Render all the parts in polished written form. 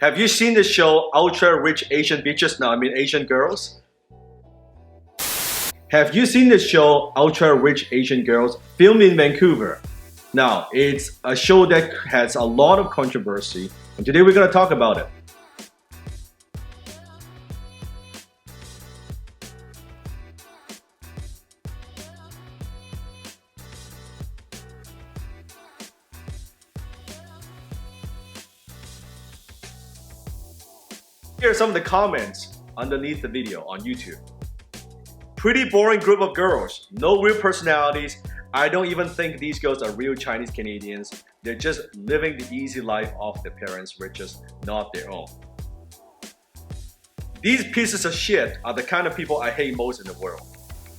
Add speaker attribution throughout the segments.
Speaker 1: Have you seen the show Ultra Rich Asian Bitches? No, I mean Asian Girls. Have you seen the show Ultra Rich Asian Girls filmed in Vancouver? Now, it's a show that has a lot of controversy, and today we're going to talk about it. Here are some of the comments underneath the video on YouTube. Pretty boring group of girls, no real personalities. I don't even think these girls are real Chinese Canadians. They're just living the easy life of their parents' riches, not their own. These pieces of shit are the kind of people I hate most in the world.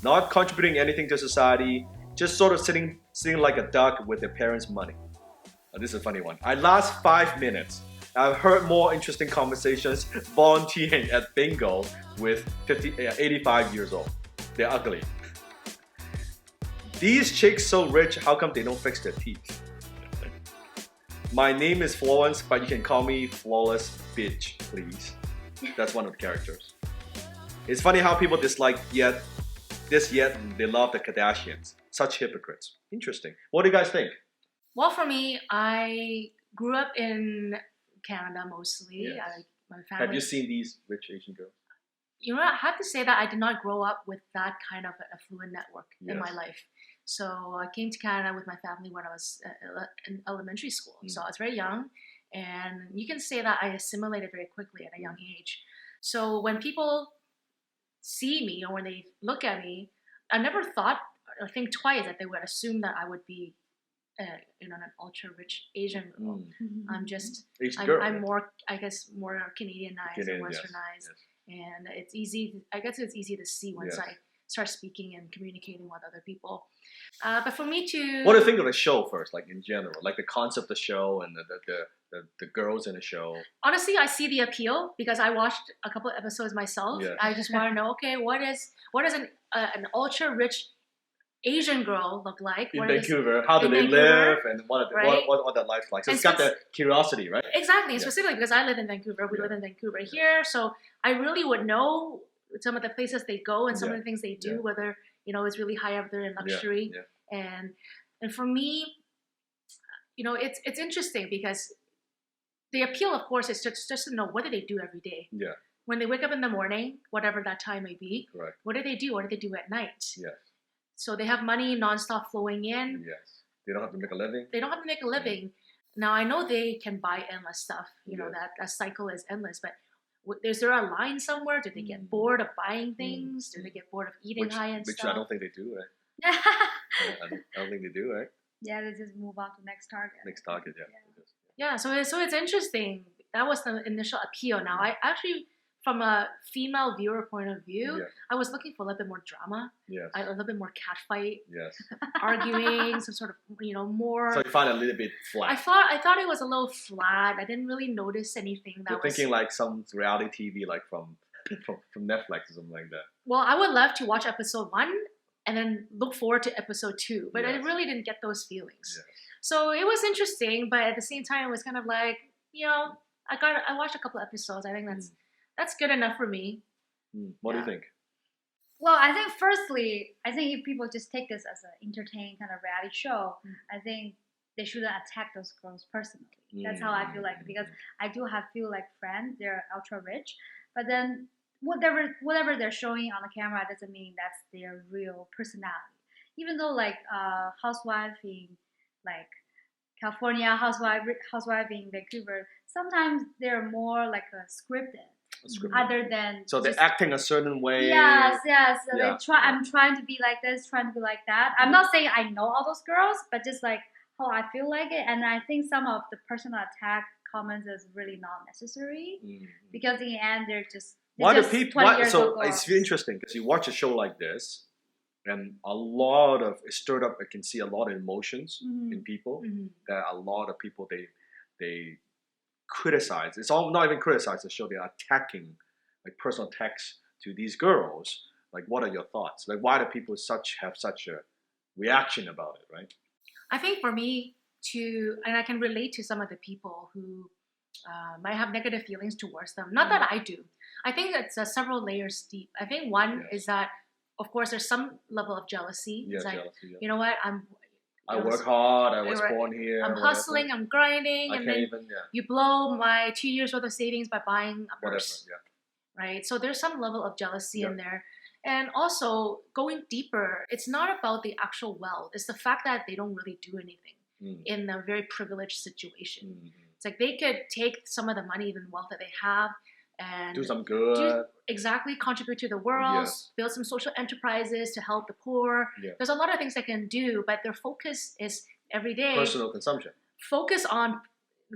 Speaker 1: Not contributing anything to society, just sort of sitting like a duck with their parents' money. Now, this is a funny one. I last 5 minutes. I've heard more interesting conversations volunteering at bingo with 85 years old. They're ugly. These chicks so rich, how come they don't fix their teeth? My name is Florence, but you can call me Flawless Bitch, please. That's one of the characters. It's funny how people dislike yet they love the Kardashians. Such hypocrites. Interesting. What do you guys think?
Speaker 2: Well, for me, I grew up in Canada mostly.
Speaker 1: Yes.
Speaker 2: My family.
Speaker 1: Have you seen these rich Asian girls?
Speaker 2: You know, I have to say that I did not grow up with that kind of an affluent network in my
Speaker 1: Yes.
Speaker 2: life. So I came to Canada with my family when I was in elementary school. So I was very young, and you can say that I assimilated very quickly at a young age. So when people see me or when they look at me, I never thought or think twice that they would assume that I would be an ultra rich Asian girl. I'm just,
Speaker 1: Asian girl,
Speaker 2: I'm more, I guess, more Canadianized and
Speaker 1: Canadian,
Speaker 2: westernized.
Speaker 1: yes.
Speaker 2: And it's easy, I guess it's easy to see once
Speaker 1: Yes.
Speaker 2: I start speaking and communicating with other people. But for me to...
Speaker 1: What do you think of the show first, like in general? Like the concept of the show and the girls in the show?
Speaker 2: Honestly, I see the appeal because I watched a couple of episodes myself.
Speaker 1: Yeah.
Speaker 2: I just want to know, okay, what is an ultra rich Asian girl look like?
Speaker 1: In
Speaker 2: What is-
Speaker 1: Vancouver, how do
Speaker 2: in
Speaker 1: they
Speaker 2: Vancouver,
Speaker 1: live and what
Speaker 2: right?
Speaker 1: their life's like? So
Speaker 2: And
Speaker 1: it's got
Speaker 2: so
Speaker 1: the curiosity, right?
Speaker 2: Exactly,
Speaker 1: Yeah.
Speaker 2: specifically because I live in Vancouver. We live in Vancouver here, so I really would know some of the places they go and some of the things they do,
Speaker 1: Yeah.
Speaker 2: whether it's really high up there in luxury.
Speaker 1: Yeah.
Speaker 2: And for me, it's interesting because the appeal, of course, is just to know what do they do every day.
Speaker 1: Yeah.
Speaker 2: When they wake up in the morning, whatever that time may be,
Speaker 1: Correct.
Speaker 2: what do they do? What do they do at night?
Speaker 1: Yes.
Speaker 2: So they have money nonstop flowing in.
Speaker 1: Yes. They don't have to make a living.
Speaker 2: They don't have to make a living. Now, I know they can buy endless stuff. You know,
Speaker 1: Yes.
Speaker 2: that cycle is endless. But is there a line somewhere? Do they get bored of buying things? Do they get bored of eating high-end
Speaker 1: Which
Speaker 2: stuff?
Speaker 1: I don't think they do, right? I don't think they do, right?
Speaker 3: Yeah, they just move on to next target.
Speaker 1: Next target, yeah.
Speaker 2: Yeah, so it's interesting. That was the initial appeal. Now, I actually, from a female viewer point of view,
Speaker 1: Yeah.
Speaker 2: I was looking for a little bit more drama,
Speaker 1: Yes.
Speaker 2: a little bit more catfight,
Speaker 1: Yes.
Speaker 2: arguing, some sort of, more...
Speaker 1: So you find it a little bit flat.
Speaker 2: I thought it was a little flat. I didn't really notice anything that
Speaker 1: You're
Speaker 2: was...
Speaker 1: thinking like some reality TV, like from Netflix or something like that.
Speaker 2: Well, I would love to watch episode 1 and then look forward to episode 2, but I
Speaker 1: Yes.
Speaker 2: really didn't get those feelings.
Speaker 1: Yes.
Speaker 2: So it was interesting, but at the same time, it was kind of like, I watched a couple episodes. I think that's good enough for me.
Speaker 1: What do you think?
Speaker 3: Well, I think firstly, if people just take this as an entertaining kind of reality show, I think they shouldn't attack those girls personally. That's how I feel like, because I do feel like friends, they're ultra rich, but then whatever they're showing on the camera doesn't mean that's their real personality. Even though like housewife in like California, housewife in Vancouver, sometimes they're more like a scripted. Other than
Speaker 1: so they're acting a certain way.
Speaker 3: Yes. So
Speaker 1: Yeah.
Speaker 3: they try. I'm trying to be like this, trying to be like that. I'm not saying I know all those girls, but just like how I feel like it. And I think some of the personal attack comments is really not necessary because in the end they're just.
Speaker 1: Why do
Speaker 3: just
Speaker 1: people?
Speaker 3: 20 years
Speaker 1: So
Speaker 3: old
Speaker 1: it's
Speaker 3: girls.
Speaker 1: interesting because you watch a show like this, and it stirred up. I can see a lot of emotions in people. That a lot of people they criticize. It's all not even criticize the show. They're attacking, like personal attacks to these girls. Like, what are your thoughts? Like, why do people have such a reaction about it? Right?
Speaker 2: I think for me and I can relate to some of the people who might have negative feelings towards them. Not that I do. I think it's several layers deep. I think one is that, of course, there's some level of jealousy.
Speaker 1: Yeah,
Speaker 2: it's like,
Speaker 1: jealousy,
Speaker 2: you know what,
Speaker 1: I work hard. I was born here.
Speaker 2: I'm hustling. I'm grinding, and then you blow my 2 years worth of savings by buying a purse. Right. So there's some level of jealousy in there, and also going deeper. It's not about the actual wealth. It's the fact that they don't really do anything in a very privileged situation. It's like they could take some of the money and wealth that they have and
Speaker 1: do some good.
Speaker 2: Contribute to the world, build some social enterprises to help the poor. There's a lot of things they can do, but their focus is every day
Speaker 1: personal consumption.
Speaker 2: Focus on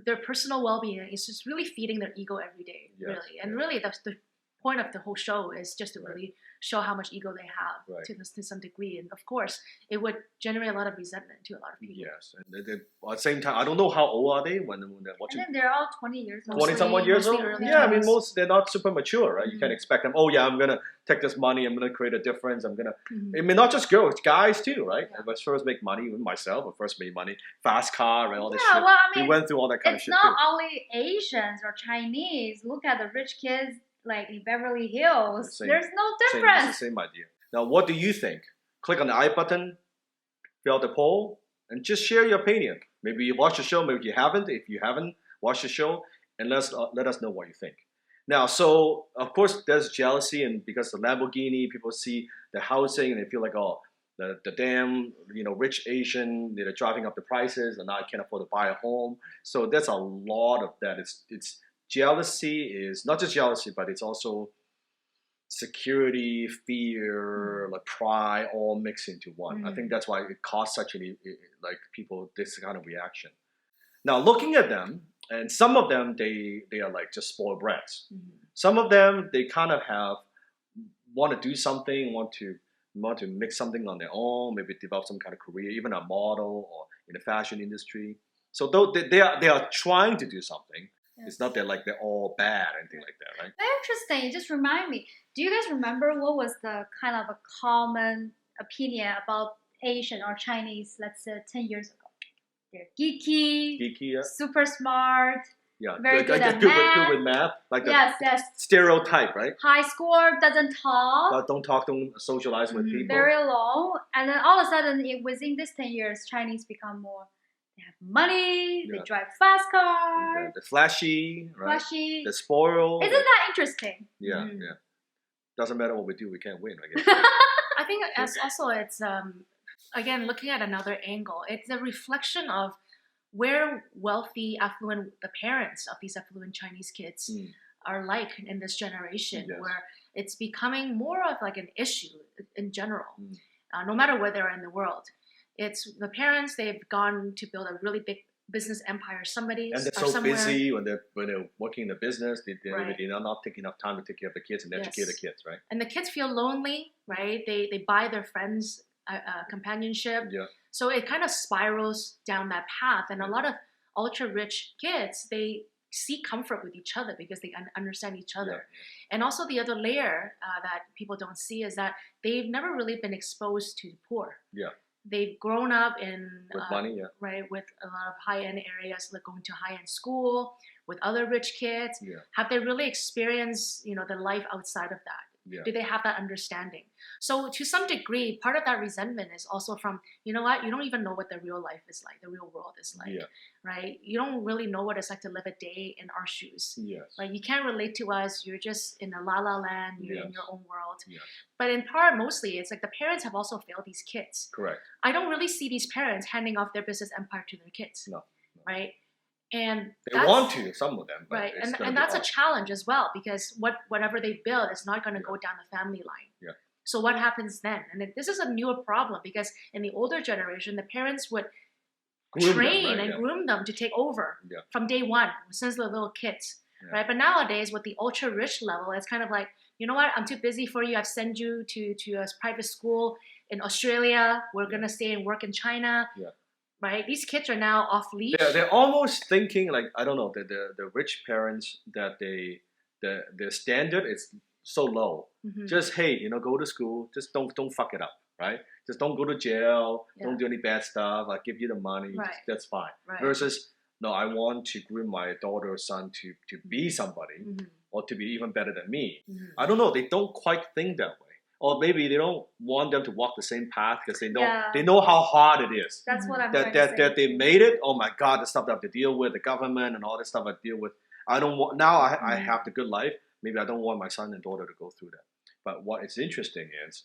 Speaker 2: their personal well-being. It's just really feeding their ego every day, really. And really, that's the point of the whole show, is just to really show how much ego they have to some degree. And of course, it would generate a lot of resentment to a lot of people.
Speaker 1: Yes. And at the same time, I don't know how old are they when they're watching.
Speaker 3: And then they're all 20 years old.
Speaker 1: 20-somewhat years old? Yeah, I mean, they're not super mature, right? You can't expect them, I'm going to take this money, I'm going to create a difference, I mean, not just girls, guys too, right? I first make money, even myself, I first made money, fast car, and all this shit.
Speaker 3: Well, I mean,
Speaker 1: we went through all that kind of shit
Speaker 3: It's not only Asians or Chinese. Look at the rich kids like in Beverly Hills. There's no difference.
Speaker 1: It's the same idea. Now, what do you think? Click on the I button, fill out the poll, and just share your opinion. Maybe you watch the show, maybe you haven't. If you haven't watched the show, and let us know what you think. Now, so of course there's jealousy, and because the Lamborghini, people see the housing and they feel like, the damn rich Asian, they're driving up the prices, and now I can't afford to buy a home. So there's a lot of that. It's jealousy is not just jealousy, but it's also security, fear, like pride, all mixed into one. I think that's why it caused such people this kind of reaction. Now, looking at them, and some of them they are like just spoiled brats. Some of them they kind of want to do something, want to make something on their own, maybe develop some kind of career, even a model or in the fashion industry. So though they are trying to do something. It's not that like they're all bad or anything like that, right?
Speaker 3: Very interesting. It just remind me. Do you guys remember what was the kind of a common opinion about Asian or Chinese, let's say 10 years ago? They're geeky, super smart, very good at math.
Speaker 1: Good with math. Like
Speaker 3: yes.
Speaker 1: Stereotype, right?
Speaker 3: High score, doesn't talk.
Speaker 1: But don't talk, don't socialize with people.
Speaker 3: Very low. And then all of a sudden, within these 10 years, Chinese become more... They have money, they drive fast cars.
Speaker 1: The flashy, right?
Speaker 3: Flashy.
Speaker 1: The spoiled.
Speaker 3: Isn't that interesting?
Speaker 1: Yeah. Doesn't matter what we do, we can't win, I guess.
Speaker 2: I think it's again, looking at another angle, it's a reflection of where wealthy, affluent, the parents of these affluent Chinese kids are like in this generation, where it's becoming more of like an issue in general, no matter where they're in the world. It's the parents, they've gone to build a really big business empire. And
Speaker 1: they're so busy when they're working in the business, they're not taking enough time to take care of the kids and educate the kids, right?
Speaker 2: And the kids feel lonely, right? They buy their friends companionship. So it kind of spirals down that path. And a lot of ultra-rich kids, they seek comfort with each other because they understand each other. And also the other layer that people don't see is that they've never really been exposed to the poor. They've grown up with
Speaker 1: money,
Speaker 2: right, with a lot of high-end areas, like going to high-end school with other rich kids. Have they really experienced, the life outside of that? Do they have that understanding? So to some degree, part of that resentment is also from, you know what, you don't even know what the real life is like, the real world is like, right? You don't really know what it's like to live a day in our shoes. Like you can't relate to us. You're just in a la-la land. You're in your own world. But in part, mostly, it's like the parents have also failed these kids.
Speaker 1: Correct.
Speaker 2: I don't really see these parents handing off their business empire to their kids.
Speaker 1: No.
Speaker 2: Right? And
Speaker 1: they want to, some of them. But
Speaker 2: right, and that's a challenge as well, because whatever they build is not going to go down the family line. So what happens then? And this is a newer problem, because in the older generation, the parents would train and groom them to take over from day one, since they're little kids, right? But nowadays, with the ultra rich level, it's kind of like, you know what? I'm too busy for you. I've sent you to a private school in Australia. We're gonna stay and work in China. Right, these kids are now off leash.
Speaker 1: They're almost thinking like, I don't know, the rich parents, that their standard is so low. Just go to school. Just don't fuck it up, right? Just don't go to jail. Don't do any bad stuff. I'll give you the money. That's fine. Versus no, I want to groom my daughter or son to be somebody or to be even better than me. I don't know. They don't quite think that way. Or maybe they don't want them to walk the same path because they know how hard it is.
Speaker 3: That's what I'm
Speaker 1: that
Speaker 3: trying to say.
Speaker 1: that they made it. Oh my God, the stuff that I have to deal with, the government and all this stuff I deal with. I don't want now. I have the good life. Maybe I don't want my son and daughter to go through that. But what is interesting is,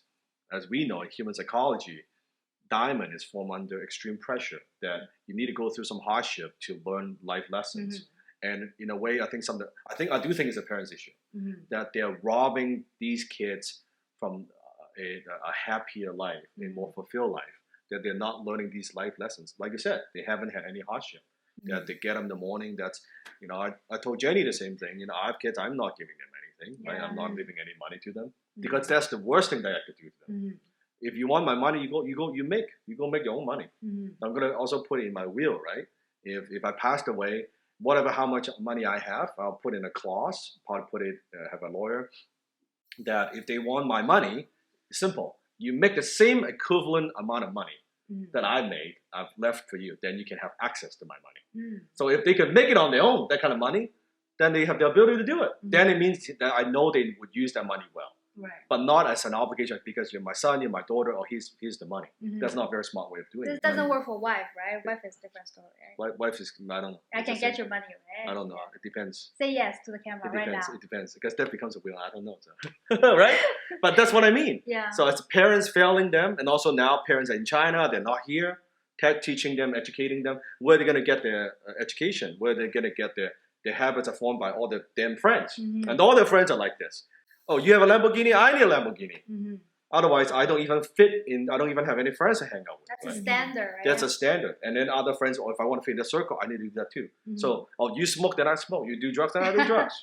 Speaker 1: as we know in human psychology, diamond is formed under extreme pressure. That you need to go through some hardship to learn life lessons. And in a way, I do think it's a parents' issue that they're robbing these kids from a happier life, a more fulfilled life. That they're not learning these life lessons. Like you said, they haven't had any hardship. That they get up in the morning. That's I told Jenny the same thing. I have kids. I'm not giving them anything. Right? I'm not leaving any money to them because that's the worst thing that I could do to them. If you want my money, you go make your own money. I'm gonna also put it in my will, right? If I passed away, how much money I have, I'll put in a clause. Probably have a lawyer that if they want my money, it's simple. You make the same equivalent amount of money that I've left for you, then you can have access to my money. So if they could make it on their own, that kind of money, then they have the ability to do it. Then it means that I know they would use that money well. Right. But not as an obligation because you're my son, you're my daughter, or here's the money. That's not a very smart way of doing it.
Speaker 3: This doesn't work for wife, right? Wife is a different story, right?
Speaker 1: Wife is, I don't know.
Speaker 3: I can get your money, right?
Speaker 1: I don't know. It depends.
Speaker 3: Say yes to the camera right now.
Speaker 1: It depends. Because that becomes a will. I don't know. So. Right? But that's what I mean.
Speaker 3: Yeah.
Speaker 1: So it's parents failing them, and also now parents are in China, they're not here, teaching them, educating them. Where they're going to get their education? Where they're going to get their habits are formed by all their damn friends. And all their friends are like this. Oh, you have a Lamborghini? I need a Lamborghini. Otherwise, I don't even have any friends to hang out with.
Speaker 3: That's a standard, right?
Speaker 1: That's a standard. And then other friends, if I want to fit in the circle, I need to do that too. So, you smoke, then I smoke. You do drugs, then I do drugs.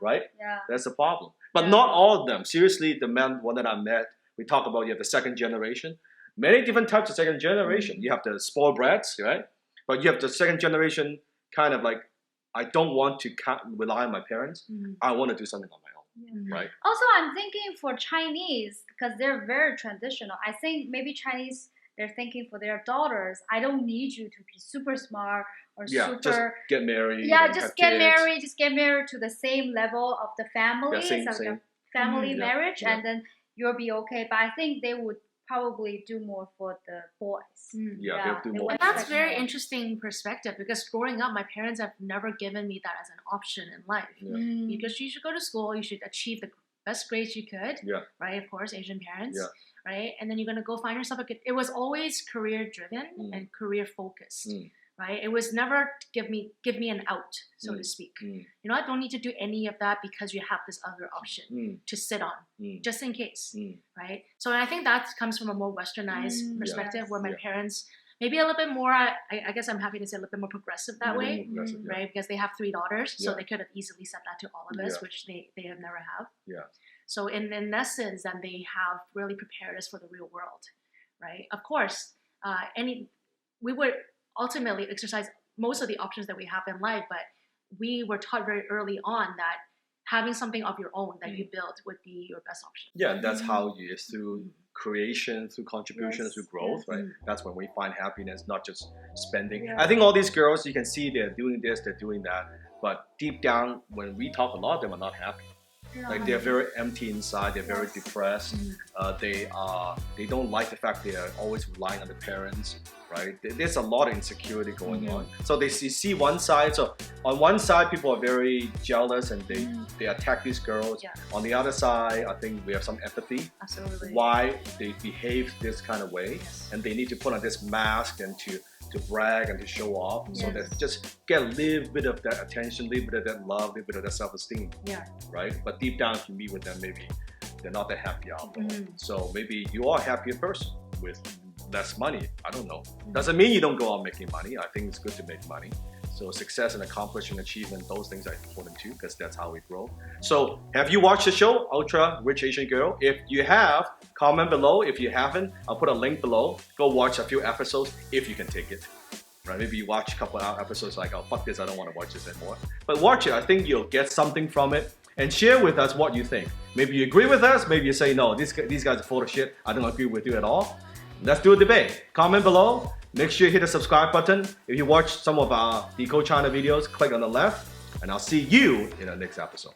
Speaker 1: Right?
Speaker 3: Yeah.
Speaker 1: That's the problem. But not all of them. Seriously, the one that I met, we talk about you have the second generation. Many different types of second generation. You have the spoiled brats, right? But you have the second generation kind of like, I don't want to rely on my parents. I want to do something on my own. Right.
Speaker 3: Also, I'm thinking for Chinese, because they're very traditional. I think maybe Chinese, they're thinking for their daughters, I don't need you to be super smart or super.
Speaker 1: Just get married.
Speaker 3: Yeah, just get married. Just get married to the same level of the family,
Speaker 1: same.
Speaker 3: Family marriage, and then you'll be okay. But I think they would probably do more for the boys.
Speaker 1: They'll do more.
Speaker 2: And that's very interesting perspective because growing up, my parents have never given me that as an option in life. Because you should go to school, you should achieve the best grades you could. Right, of course, Asian parents. Right, and then you're gonna go find yourself a good. It was always career driven and career focused. Right, it was never give me an out, so to speak. I don't need to do any of that because you have this other option to sit on, just in case. Right, so I think that comes from a more westernized perspective where my parents maybe a little bit more. I guess I'm happy to say a little bit more progressive that way, right? Because they have 3 daughters, so they could have easily said that to all of us, which they have never have. So in essence, then they have really prepared us for the real world, right? Of course, we would ultimately exercise most of the options that we have in life, but we were taught very early on that having something of your own that you build would be your best option.
Speaker 1: Yeah, and that's how you is through creation, through contribution, through growth, right? That's when we find happiness, not just spending. I think all these girls, you can see they're doing this, they're doing that, but deep down, when we talk, a lot of them are not happy. Like they're very empty inside. They're very depressed. They don't like the fact they are always relying on the parents, right? There's a lot of insecurity going on. So they see one side. So on one side, people are very jealous and they attack these girls. On the other side, I think we have some empathy.
Speaker 2: Absolutely.
Speaker 1: Why they behave this kind of way, and they need to put on this mask and to brag and to show off, so that just get a little bit of that attention, a little bit of that love, a little bit of that self-esteem. Right? But deep down, if you meet with them, maybe they're not that happy out there. So maybe you are a happier person with less money. I don't know. Doesn't mean you don't go out making money. I think it's good to make money. So success and accomplishment, achievement, those things are important too, because that's how we grow. So have you watched the show, Ultra Rich Asian Girl? If you have, comment below. If you haven't, I'll put a link below. Go watch a few episodes if you can take it. Right? Maybe you watch a couple of episodes like, oh, fuck this, I don't want to watch this anymore. But watch it. I think you'll get something from it. And share with us what you think. Maybe you agree with us. Maybe you say, no, these guys are full of shit. I don't agree with you at all. Let's do a debate. Comment below. Make sure you hit the subscribe button. If you watch some of our Decode China videos, click on the left, and I'll see you in our next episode.